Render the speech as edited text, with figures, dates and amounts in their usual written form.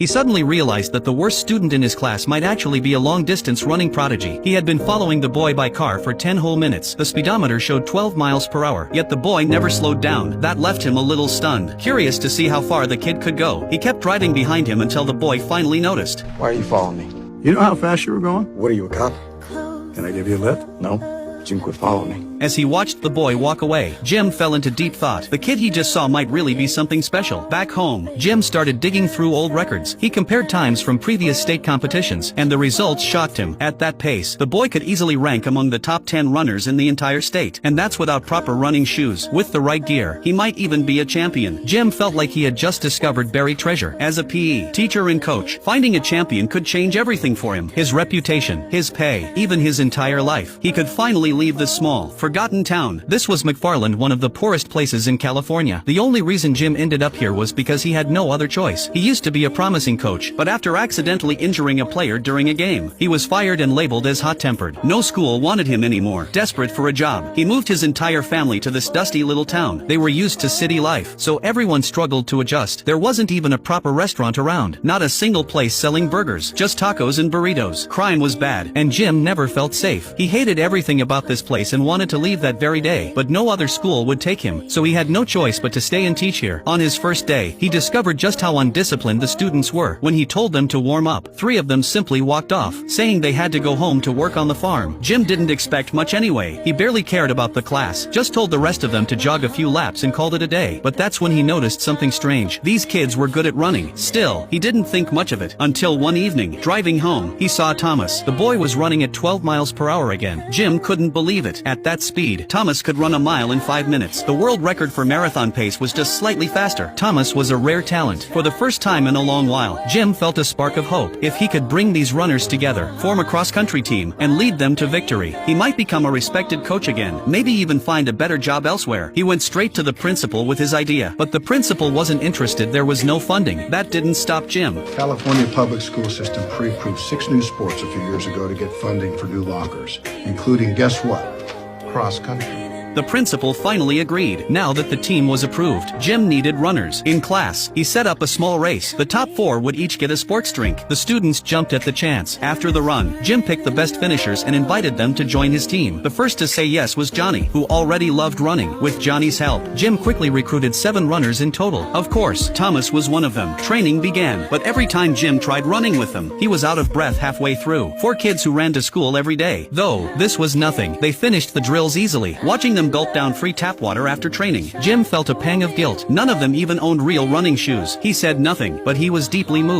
he suddenly realized that the worst student in his class might actually be a long-distance running prodigy. He had been following the boy by car for 10 whole minutes. The speedometer showed 12 miles per hour, yet the boy never slowed down. That left him a little stunned. Curious to see how far the kid could go, he kept riding behind him until the boy finally noticed. Why are you following me? You know how fast you were going? What are you, a cop? Can I give you a lift? No. Jim, quit following me. As he watched the boy walk away, Jim fell into deep thought. The kid he just saw might really be something special. Back home, Jim started digging through old records. He compared times from previous state competitions, and the results shocked him. At that pace, the boy could easily rank among the top 10 runners in the entire state. And that's without proper running shoes. With the right gear, he might even be a champion. Jim felt like he had just discovered buried treasure. As a PE teacher and coach, finding a champion could change everything for him. His reputation, his pay, even his entire life. He could finally leave this small, forgotten town. This was McFarland, one of the poorest places in California. The only reason Jim ended up here was because he had no other choice. He used to be a promising coach, but after accidentally injuring a player during a game, he was fired and labeled as hot-tempered. No school wanted him anymore. Desperate for a job, he moved his entire family to this dusty little town. They were used to city life, so everyone struggled to adjust. There wasn't even a proper restaurant around. Not a single place selling burgers, just tacos and burritos. Crime was bad, and Jim never felt safe. He hated everything about this place and wanted to leave that very day, but no other school would take him, so he had no choice but to stay and teach here. On his first day, he discovered just how undisciplined the students were. When he told them to warm up, 3 of them simply walked off, saying they had to go home to work on the farm. Jim didn't expect much anyway. He barely cared about the class, just told the rest of them to jog a few laps and called it a day. But that's when he noticed something strange. These kids were good at running. Still, he didn't think much of it, until one evening, driving home, he saw Thomas. The boy was running at 12 miles per hour again. Jim couldn't believe it. At that speed, Thomas could run a mile in 5 minutes. The world record for marathon pace was just slightly faster. Thomas was a rare talent. For the first time in a long while, Jim felt a spark of hope. If he could bring these runners together, form a cross-country team, and lead them to victory, he might become a respected coach again, maybe even find a better job elsewhere. He went straight to the principal with his idea, but the principal wasn't interested. There was no funding. That didn't stop Jim. California public school system pre-approved 6 new sports a few years ago to get funding for new lockers, including, guess what? Cross country. The principal finally agreed. Now that the team was approved, Jim needed runners. In class, he set up a small race. The top 4 would each get a sports drink. The students jumped at the chance. After the run, Jim picked the best finishers and invited them to join his team. The first to say yes was Johnny, who already loved running. With Johnny's help, Jim quickly recruited 7 runners in total. Of course, Thomas was one of them. Training began, but every time Jim tried running with them, he was out of breath halfway through. 4 kids who ran to school every day. Though, this was nothing. They finished the drills easily. Watching them gulp down free tap water after training, Jim felt a pang of guilt. None of them even owned real running shoes. He said nothing, but he was deeply moved.